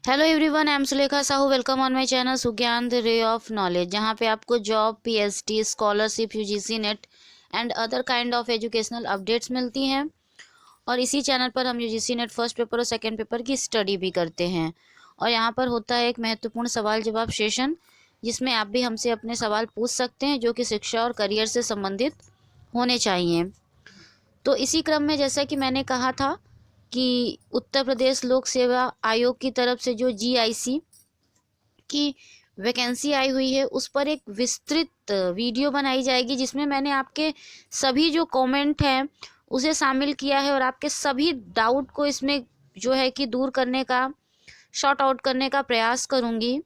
Hello everyone, I am Sulekha Sahu. Welcome on my channel Sugyan the ray of knowledge, जहाँ पे आपको job, PhD, scholarship, UGC NET and other kind of educational updates मिलती हैं। और इसी चैनल पर हम यूजीसी नेट फर्स्ट पेपर और सेकंड पेपर की स्टडी भी करते हैं। और यहाँ पर होता है एक महत्वपूर्ण सवाल जवाब सेशन, जिसमें आप भी हमसे अपने सवाल पूछ सकते हैं जो कि शिक्षा और करियर से संबंधित होने चाहिए। तो इसी क्रम में जैसा कि मैंने कहा था कि उत्तर प्रदेश लोक सेवा आयोग की तरफ से जो जीआईसी की वैकेंसी आई हुई है, उस पर एक विस्तृत वीडियो बनाई जाएगी, जिसमें मैंने आपके सभी जो कमेंट हैं उसे शामिल किया है और आपके सभी डाउट को इसमें जो है कि दूर करने का, शॉर्ट आउट करने का प्रयास करूंगी।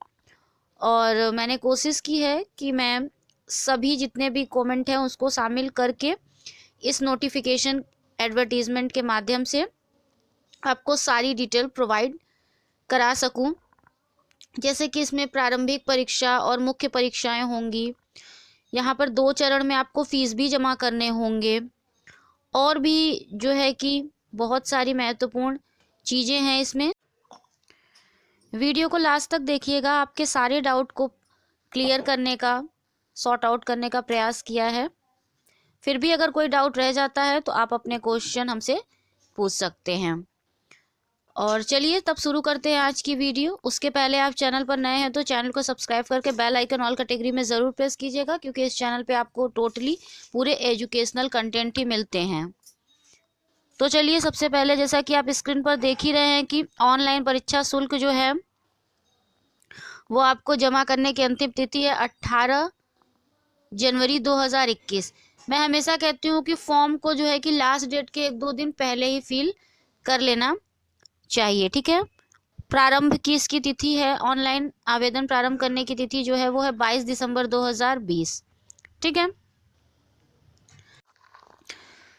और मैंने कोशिश की है कि मैं सभी जितने भी कमेंट हैं उसको शामिल करके इस नोटिफिकेशन एडवर्टीजमेंट के माध्यम से आपको सारी डिटेल प्रोवाइड करा सकूं। जैसे कि इसमें प्रारंभिक परीक्षा और मुख्य परीक्षाएं होंगी। यहाँ पर 2 चरण में आपको फीस भी जमा करने होंगे। और भी जो है कि बहुत सारी महत्वपूर्ण चीज़ें हैं इसमें। वीडियो को लास्ट तक देखिएगा, आपके सारे डाउट को क्लियर करने का, सॉर्ट आउट करने का प्रयास किया है। फिर भी अगर कोई डाउट रह जाता है तो आप अपने क्वेश्चन हमसे पूछ सकते हैं। और चलिए तब शुरू करते हैं आज की वीडियो। उसके पहले आप चैनल पर नए हैं तो चैनल को सब्सक्राइब करके बेल आइकन ऑल कैटेगरी में ज़रूर प्रेस कीजिएगा, क्योंकि इस चैनल पे आपको टोटली पूरे एजुकेशनल कंटेंट ही मिलते हैं। तो चलिए सबसे पहले, जैसा कि आप स्क्रीन पर देख ही रहे हैं कि ऑनलाइन परीक्षा शुल्क जो है वो आपको जमा करने की अंतिम तिथि है 18 जनवरी 2021। मैं हमेशा कहती हूँ कि फॉर्म को जो है कि लास्ट डेट के 1-2 दिन पहले ही फिल कर लेना चाहिए, ठीक है। प्रारंभ की इसकी तिथि है, ऑनलाइन आवेदन प्रारंभ करने की तिथि जो है वो है 22 दिसंबर 2020, ठीक है।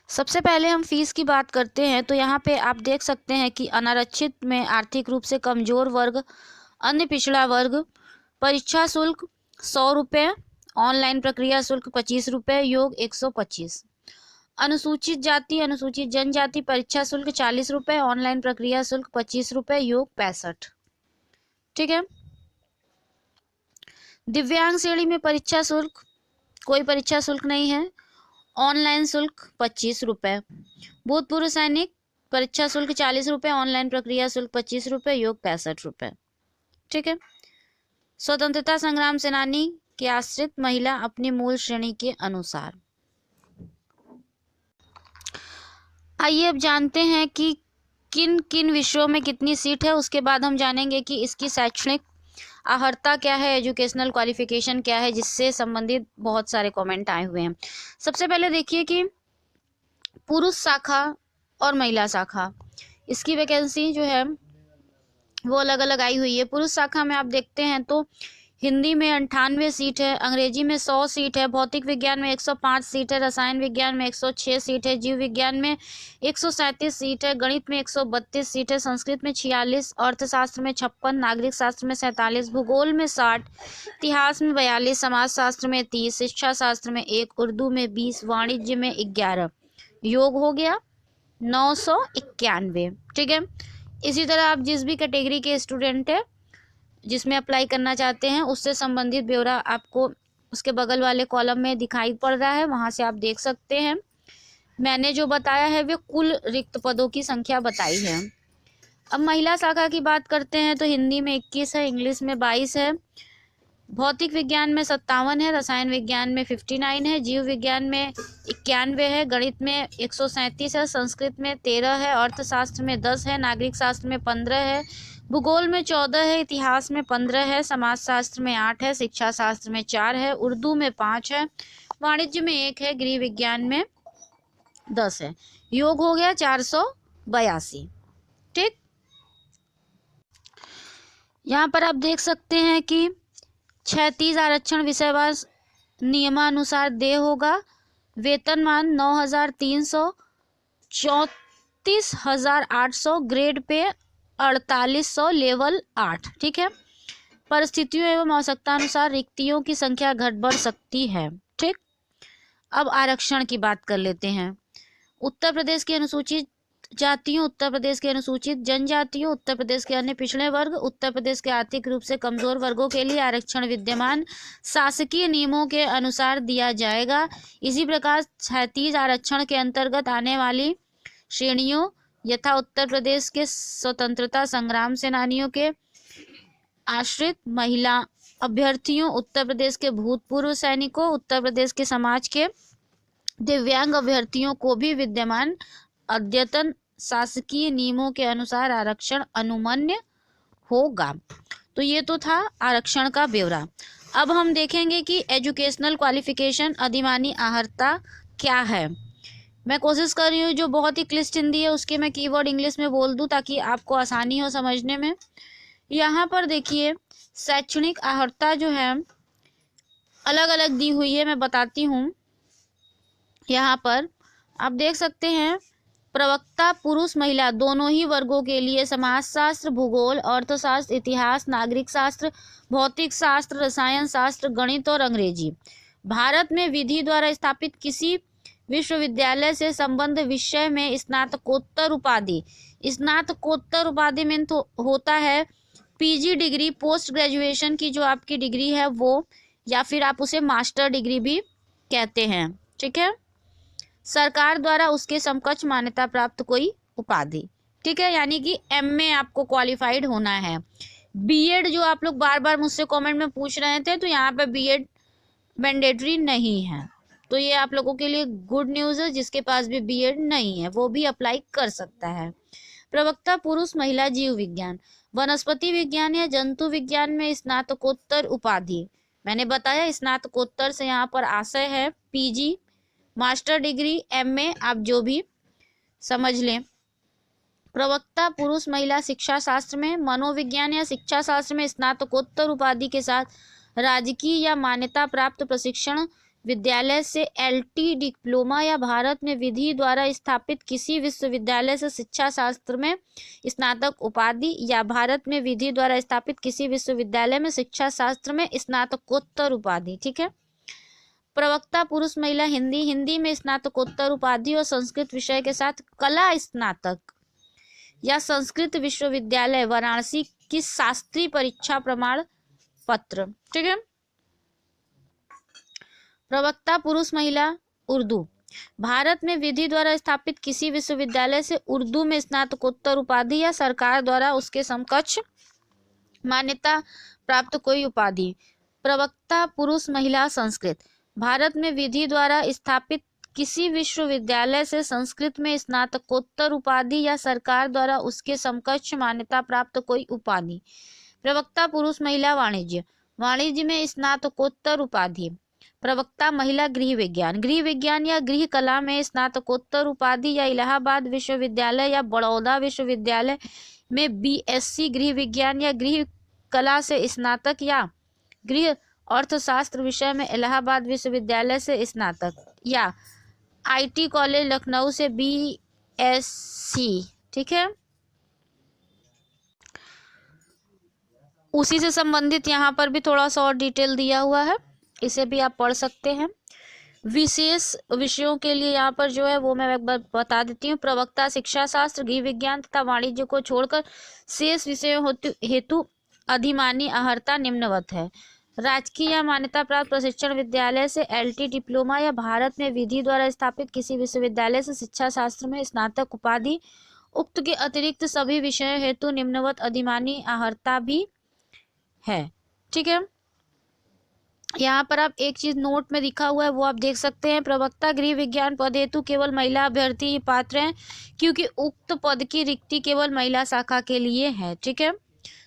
सबसे पहले हम फीस की बात करते हैं तो यहाँ पे आप देख सकते हैं कि अनारक्षित में आर्थिक रूप से कमजोर वर्ग, अन्य पिछड़ा वर्ग, परीक्षा शुल्क 100 रुपये, ऑनलाइन प्रक्रिया शुल्क 25 रुपये, योग 125। अनुसूचित जाति, अनुसूचित जनजाति परीक्षा शुल्क 40 रुपये, ऑनलाइन प्रक्रिया शुल्क 25 रुपये, योग 65, ठीक है। दिव्यांग श्रेणी में परीक्षा शुल्क, कोई परीक्षा शुल्क नहीं है, ऑनलाइन शुल्क 25 रुपये। भूतपूर्व सैनिक परीक्षा शुल्क 40 रुपये, ऑनलाइन प्रक्रिया शुल्क 25 रुपये, योग 65 रुपये, ठीक है। स्वतंत्रता संग्राम सेनानी के आश्रित महिला अपनी मूल श्रेणी के अनुसार। आइए अब जानते हैं कि किन किन विषयों में कितनी सीट है। उसके बाद हम जानेंगे कि इसकी शैक्षणिक अर्हता क्या है, एजुकेशनल क्वालिफिकेशन क्या है, जिससे संबंधित बहुत सारे कमेंट आए हुए हैं। सबसे पहले देखिए कि पुरुष शाखा और महिला शाखा, इसकी वैकेंसी जो है वो अलग अलग आई हुई है। पुरुष शाखा में आप देखते हैं तो हिंदी में 98 सीट है, अंग्रेजी में 100 सीट है, भौतिक विज्ञान में 105 सीट है, रसायन विज्ञान में 106 सीट है, जीव विज्ञान में 137 सीट है, गणित में 132 सीट है, संस्कृत में 46, अर्थशास्त्र में 56, नागरिक शास्त्र में 47, भूगोल में 60, इतिहास में 42, समाज शास्त्र में 30, शिक्षा शास्त्र में 1, उर्दू में 20, वाणिज्य में 11, योग हो गया 991, ठीक है। इसी तरह आप जिस भी कैटेगरी के स्टूडेंट है जिसमें अप्लाई करना चाहते हैं, उससे संबंधित ब्यौरा आपको उसके बगल वाले कॉलम में दिखाई पड़ रहा है, वहां से आप देख सकते हैं। मैंने जो बताया है वे कुल रिक्त पदों की संख्या बताई है। अब महिला शाखा की बात करते हैं तो हिंदी में 21 है, इंग्लिश में 22 है, भौतिक विज्ञान में 57 है, रसायन विज्ञान में 59 है, जीव विज्ञान में 91 है, गणित में 137 है, संस्कृत में 13 है, अर्थशास्त्र में 10 है, नागरिक शास्त्र में 15 है, भूगोल में 14 है, इतिहास में 15 है, समाज शास्त्र में 8 है, शिक्षा शास्त्र में 4 है, उर्दू में 5 है, वाणिज्य में 1 है, गृह विज्ञान में 10 है, योग हो गया 482, ठीक। यहाँ पर आप देख सकते हैं कि 36 आरक्षण विषयवार नियमानुसार देय होगा। वेतनमान 9,300, 34,800, ग्रेड पे 4,800, लेवल 8, ठीक है। परिस्थितियों एवं आवश्यकता अनुसार रिक्तियों की संख्या घट बढ़ सकती है, ठीक। अब आरक्षण की बात कर लेते हैं। उत्तर प्रदेश की अनुसूचित जातियों, उत्तर प्रदेश के अनुसूचित जनजातियों, उत्तर प्रदेश के अन्य पिछड़े वर्ग, उत्तर प्रदेश के आर्थिक रूप से कमजोर वर्गों के लिए आरक्षण विद्यमान शासकीय नियमों के अनुसार दिया जाएगा। इसी प्रकार 37 आरक्षण के अंतर्गत आने वाली श्रेणियों यथा उत्तर प्रदेश के स्वतंत्रता संग्राम सेनानियों के आश्रित महिला अभ्यर्थियों, उत्तर प्रदेश के भूतपूर्व सैनिकों, उत्तर प्रदेश के समाज के दिव्यांग अभ्यर्थियों को भी विद्यमान अद्यतन शासकीय नियमों के अनुसार आरक्षण अनुमन्य होगा। तो ये तो था आरक्षण का ब्यौरा। अब हम देखेंगे कि एजुकेशनल क्वालिफिकेशन अधिमानी अहर्ता क्या है। मैं कोशिश कर रही हूँ जो बहुत ही क्लिष्ट हिंदी है उसके मैं कीवर्ड इंग्लिश में बोल दूँ ताकि आपको आसानी हो समझने में। यहाँ पर देखिए शैक्षणिक अहर्ता जो है अलग अलग दी हुई है, मैं बताती हूँ। यहाँ पर आप देख सकते हैं प्रवक्ता पुरुष महिला दोनों ही वर्गों के लिए समाजशास्त्र, भूगोल, अर्थशास्त्र, इतिहास, नागरिक शास्त्र, भौतिक शास्त्र, रसायन शास्त्र, गणित और अंग्रेजी। भारत में विधि द्वारा स्थापित किसी विश्वविद्यालय से संबद्ध विषय में स्नातकोत्तर उपाधि, स्नातकोत्तर उपाधि में तो होता है पीजी डिग्री, पोस्ट ग्रेजुएशन की जो आपकी डिग्री है वो, या फिर आप उसे मास्टर डिग्री भी कहते हैं। ठीक है, सरकार द्वारा उसके समकक्ष मान्यता प्राप्त कोई उपाधि। ठीक है, यानी कि एमए आपको क्वालिफाइड होना है। बीएड जो आप लोग बार बार मुझसे कमेंट में पूछ रहे थे, तो यहाँ पे बीएड मैंडेटरी नहीं है, तो ये आप लोगों के लिए गुड न्यूज़ है। जिसके पास भी बीएड नहीं है वो भी अप्लाई कर सकता है। प्रवक्ता पुरुष महिला जीव विज्ञान, वनस्पति विज्ञान या जंतु विज्ञान में स्नातकोत्तर उपाधि। मैंने बताया स्नातकोत्तर से यहाँ पर आशय है पीजी, मास्टर डिग्री, एमए, आप जो भी समझ लें। प्रवक्ता पुरुष महिला शिक्षा शास्त्र में, मनोविज्ञान या शिक्षा शास्त्र में स्नातकोत्तर उपाधि के साथ राजकीय या मान्यता प्राप्त प्रशिक्षण विद्यालय से एलटी डिप्लोमा या भारत में विधि द्वारा स्थापित किसी विश्वविद्यालय से शिक्षा शास्त्र में स्नातक उपाधि या भारत में विधि द्वारा स्थापित किसी विश्वविद्यालय में शिक्षा शास्त्र में स्नातकोत्तर उपाधि। ठीक है, प्रवक्ता पुरुष महिला हिंदी, हिंदी में स्नातकोत्तर उपाधि और संस्कृत विषय के साथ कला स्नातक या संस्कृत विश्वविद्यालय वाराणसी की शास्त्रीय परीक्षा प्रमाण पत्र। ठीक है, प्रवक्ता पुरुष महिला उर्दू, भारत में विधि द्वारा स्थापित किसी विश्वविद्यालय से उर्दू में स्नातकोत्तर उपाधि या सरकार द्वारा उसके समकक्ष मान्यता प्राप्त कोई उपाधि। प्रवक्ता पुरुष महिला संस्कृत, भारत में विधि द्वारा स्थापित किसी विश्वविद्यालय से संस्कृत में स्नातकोत्तर उपाधि या सरकार द्वारा उसके समकक्ष मान्यता प्राप्त कोई उपाधि। प्रवक्ता पुरुष महिला वाणिज्य, वाणिज्य में स्नातकोत्तर उपाधि। प्रवक्ता महिला गृह विज्ञान, गृह विज्ञान या गृह कला में स्नातकोत्तर उपाधि या इलाहाबाद विश्वविद्यालय या बड़ौदा विश्वविद्यालय में बीएससी गृह विज्ञान या गृह कला से स्नातक या गृह अर्थशास्त्र विषय में इलाहाबाद विश्वविद्यालय से स्नातक या आईटी कॉलेज लखनऊ से बीएससी। ठीक है, उसी से संबंधित यहाँ पर भी थोड़ा सा और डिटेल दिया हुआ है, इसे भी आप पढ़ सकते हैं। विशेष विषयों के लिए यहाँ पर जो है वो मैं एक बार बता देती हूँ। प्रवक्ता शिक्षा शास्त्र, गृह विज्ञान तथा वाणिज्य को छोड़कर शेष विषयों हेतु अधिमानी अहर्ता निम्नवत है। राजकीय या मान्यता प्राप्त प्रशिक्षण विद्यालय से एलटी डिप्लोमा या भारत में विधि द्वारा स्थापित किसी विश्वविद्यालय से शिक्षा शास्त्र में स्नातक उपाधि। उक्त के अतिरिक्त सभी विषयों हेतु निम्नवत अधिमानी अहर्ता भी है। ठीक है, यहाँ पर आप एक चीज नोट में लिखा हुआ है वो आप देख सकते हैं। प्रवक्ता गृह विज्ञान पद हेतु केवल महिला अभ्यर्थी ही पात्र हैं, क्योंकि उक्त पद की रिक्ति केवल महिला शाखा के लिए है। ठीक है,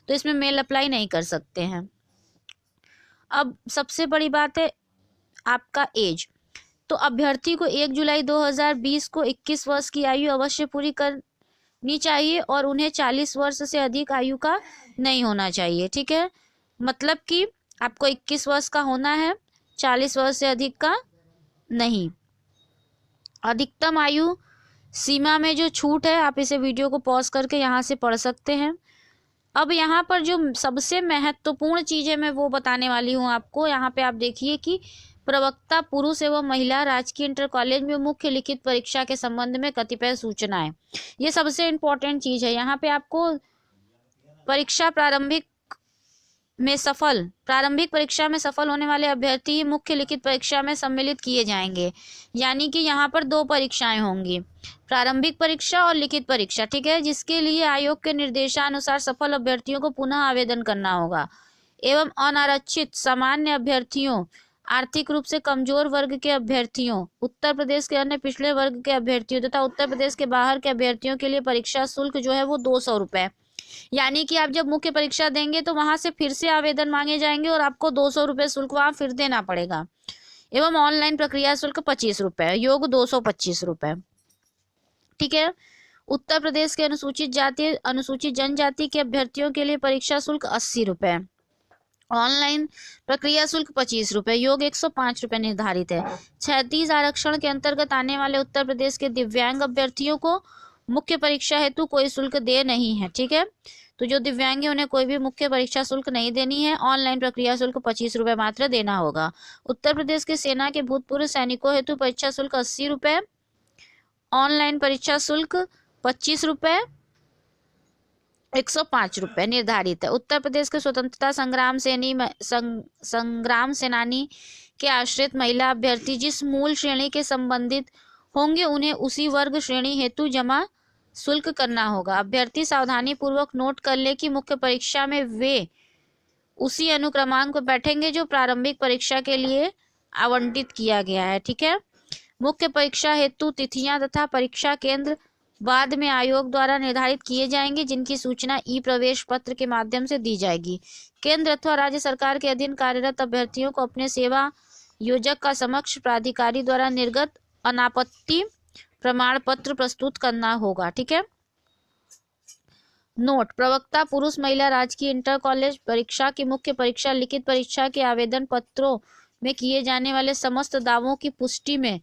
तो इसमें मेल अप्लाई नहीं कर सकते हैं। अब सबसे बड़ी बात है आपका एज, तो अभ्यर्थी को 1 जुलाई 2020 को 21 वर्ष की आयु अवश्य पूरी करनी चाहिए और उन्हें 40 वर्ष से अधिक आयु का नहीं होना चाहिए। ठीक है, मतलब कि आपको 21 वर्ष का होना है, 40 वर्ष से अधिक का नहीं। अधिकतम आयु सीमा में जो छूट है आप इसे वीडियो को पॉज करके यहाँ से पढ़ सकते हैं। अब यहाँ पर जो सबसे महत्वपूर्ण चीज़ें मैं वो बताने वाली हूँ आपको। यहाँ पे आप देखिए कि प्रवक्ता पुरुष एवं महिला राजकीय इंटर कॉलेज में मुख्य लिखित परीक्षा के संबंध में कतिपय सूचनाएं। ये सबसे इम्पोर्टेंट चीज है। यहाँ पे आपको परीक्षा प्रारंभिक परीक्षा में सफल होने वाले अभ्यर्थी ही मुख्य लिखित परीक्षा में सम्मिलित किए जाएंगे। यानी कि यहाँ पर 2 परीक्षाएं होंगी, प्रारंभिक परीक्षा और लिखित परीक्षा, ठीक है, जिसके लिए आयोग के निर्देशानुसार सफल अभ्यर्थियों को पुनः आवेदन करना होगा। एवं अनारक्षित सामान्य अभ्यर्थियों, आर्थिक रूप से कमजोर वर्ग के अभ्यर्थियों, उत्तर प्रदेश के अन्य पिछड़े वर्ग के अभ्यर्थियों तथा उत्तर प्रदेश के बाहर के अभ्यर्थियों के लिए परीक्षा शुल्क जो है वो 200 रुपये। यानी कि आप जब मुख्य परीक्षा देंगे तो वहां से फिर से आवेदन मांगे जाएंगे और आपको 200 रुपये शुल्क वहां फिर देना पड़ेगा। एवं ऑनलाइन प्रक्रिया शुल्क 25 रुपये, योग 225 रुपये, ठीक है। उत्तर प्रदेश के अनुसूचित जाति अनुसूचित जनजाति के अभ्यर्थियों के लिए परीक्षा शुल्क 80 रुपये, ऑनलाइन प्रक्रिया शुल्क 25 रुपये, योग 105 रुपये निर्धारित है। 36 आरक्षण के अंतर्गत आने वाले उत्तर प्रदेश के दिव्यांग अभ्यर्थियों को मुख्य परीक्षा हेतु कोई शुल्क दे नहीं है, ठीक है। तो जो दिव्यांग है उन्हें कोई भी मुख्य परीक्षा शुल्क नहीं देनी है। ऑनलाइन प्रक्रिया शुल्क 25 रुपये मात्र देना होगा। उत्तर प्रदेश के सेना के भूतपूर्व सैनिकों हेतु परीक्षा शुल्क 80 रुपये, ऑनलाइन परीक्षा शुल्क 25 रुपये, 105 रुपये निर्धारित है। उत्तर प्रदेश के स्वतंत्रता संग्राम सेनानी के आश्रित महिला अभ्यर्थी जिस मूल श्रेणी के संबंधित होंगे उन्हें उसी वर्ग श्रेणी हेतु जमा शुल्क करना होगा। अभ्यर्थी सावधानी पूर्वक नोट कर ले कि मुख्य परीक्षा में वे उसी अनुक्रमांक पर बैठेंगे जो प्रारंभिक परीक्षा के लिए आवंटित किया गया है, ठीक है। मुख्य परीक्षा हेतु तिथियां तथा परीक्षा केंद्र बाद में आयोग द्वारा निर्धारित किए जाएंगे, जिनकी सूचना ई प्रवेश पत्र के माध्यम से दी जाएगी। केंद्र अथवा राज्य सरकार के अधीन कार्यरत अभ्यर्थियों को अपने सेवा योजक का समक्ष प्राधिकारी द्वारा निर्गत अनापत्ति प्रमाण पत्र प्रस्तुत करना होगा, ठीक है। नोट: प्रवक्ता पुरुष महिला राजकीय इंटर कॉलेज परीक्षा की मुख्य परीक्षा लिखित परीक्षा के आवेदन पत्रों में किए जाने वाले समस्त दावों की पुष्टि में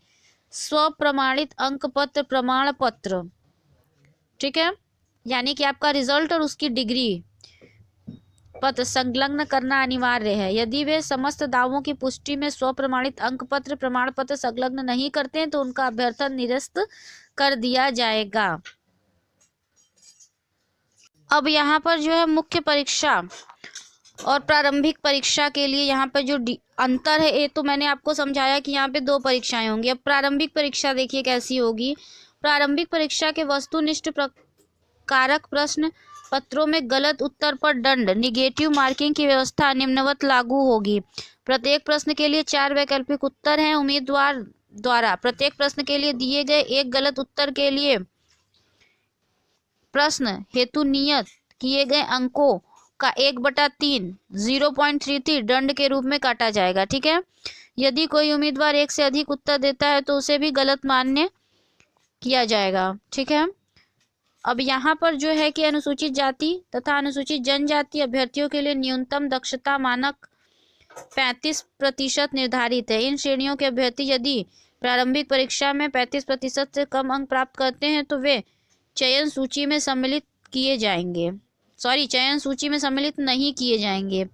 स्वप्रमाणित अंक पत्र प्रमाण पत्र, ठीक है, यानी कि आपका रिजल्ट और उसकी डिग्री पत्र संलग्न करना अनिवार्य है। यदि वे समस्त दावों की पुष्टि में स्वप्रमाणित अंक पत्र प्रमाण पत्र संलग्न नहीं करते हैं तो उनका अभ्यर्थन निरस्त कर दिया जाएगा। अब यहाँ पर जो है मुख्य परीक्षा और प्रारंभिक परीक्षा के लिए यहाँ पर जो अंतर है ये तो मैंने आपको समझाया कि यहाँ पे 2 परीक्षाएं होंगी। अब प्रारंभिक परीक्षा देखिए कैसी होगी। प्रारंभिक परीक्षा के वस्तुनिष्ठ कारक प्रश्न पत्रों में गलत उत्तर पर दंड निगेटिव मार्किंग की व्यवस्था निम्नवत लागू होगी। प्रत्येक प्रश्न के लिए 4 वैकल्पिक उत्तर हैं। उम्मीदवार द्वारा प्रत्येक प्रश्न के लिए दिए गए एक गलत उत्तर के लिए प्रश्न हेतु नियत किए गए अंकों का 1/3 0.33 दंड के रूप में काटा जाएगा, ठीक है। यदि कोई उम्मीदवार 1 से अधिक उत्तर देता है तो उसे भी गलत मान्य किया जाएगा, ठीक है। अब यहाँ पर जो है कि अनुसूचित जाति तथा अनुसूचित जनजाति अभ्यर्थियों के लिए न्यूनतम दक्षता मानक 35% निर्धारित है। इन श्रेणियों के अभ्यर्थी यदि प्रारंभिक परीक्षा में 35% से कम अंक प्राप्त करते हैं तो वे चयन सूची में सम्मिलित नहीं किए जाएंगे।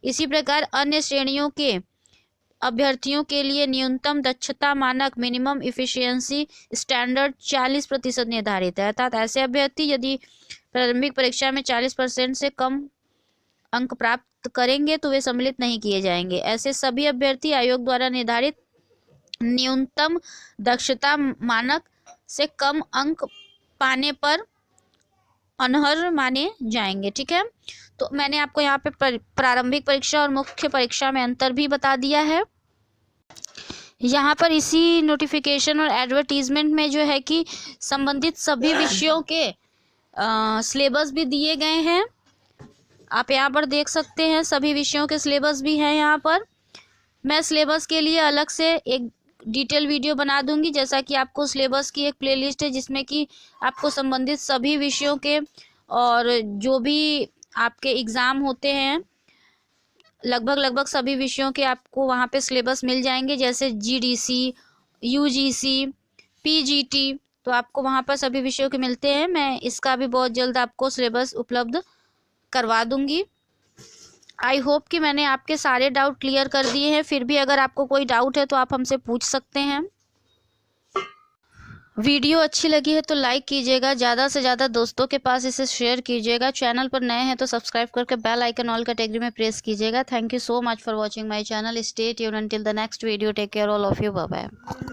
इसी प्रकार अन्य श्रेणियों के अभ्यर्थियों के लिए न्यूनतम दक्षता मानक मिनिमम इफिशियंसी स्टैंडर्ड 40% निर्धारित है, अर्थात ऐसे अभ्यर्थी यदि प्रारंभिक परीक्षा में 40% से कम अंक प्राप्त करेंगे तो वे सम्मिलित नहीं किए जाएंगे। ऐसे सभी अभ्यर्थी आयोग द्वारा निर्धारित न्यूनतम दक्षता मानक से कम अंक पाने पर अनर्ह माने जाएंगे, ठीक है। तो मैंने आपको यहाँ पे प्रारंभिक परीक्षा और मुख्य परीक्षा में अंतर भी बता दिया है। यहाँ पर इसी नोटिफिकेशन और एडवर्टीजमेंट में जो है कि संबंधित सभी विषयों के सिलेबस भी दिए गए हैं। आप यहाँ पर देख सकते हैं सभी विषयों के सिलेबस भी हैं। यहाँ पर मैं सिलेबस के लिए अलग से एक डिटेल वीडियो बना दूंगी, जैसा कि आपको सिलेबस की एक प्लेलिस्ट है जिसमें कि आपको संबंधित सभी विषयों के और जो भी आपके एग्ज़ाम होते हैं लगभग सभी विषयों के आपको वहाँ पे सिलेबस मिल जाएंगे, जैसे जीडीसी, यूजीसी, पीजीटी, तो आपको वहाँ पर सभी विषयों के मिलते हैं। मैं इसका भी बहुत जल्द आपको सिलेबस उपलब्ध करवा दूंगी। आई होप कि मैंने आपके सारे डाउट क्लियर कर दिए हैं। फिर भी अगर आपको कोई डाउट है तो आप हमसे पूछ सकते हैं। वीडियो अच्छी लगी है तो लाइक कीजिएगा, ज़्यादा से ज़्यादा दोस्तों के पास इसे शेयर कीजिएगा। चैनल पर नए हैं तो सब्सक्राइब करके बेल आइकन ऑल कैटेगरी में प्रेस कीजिएगा। Thank you so much for watching my channel. Stay tuned until the next video. Take care all of you. Bye bye.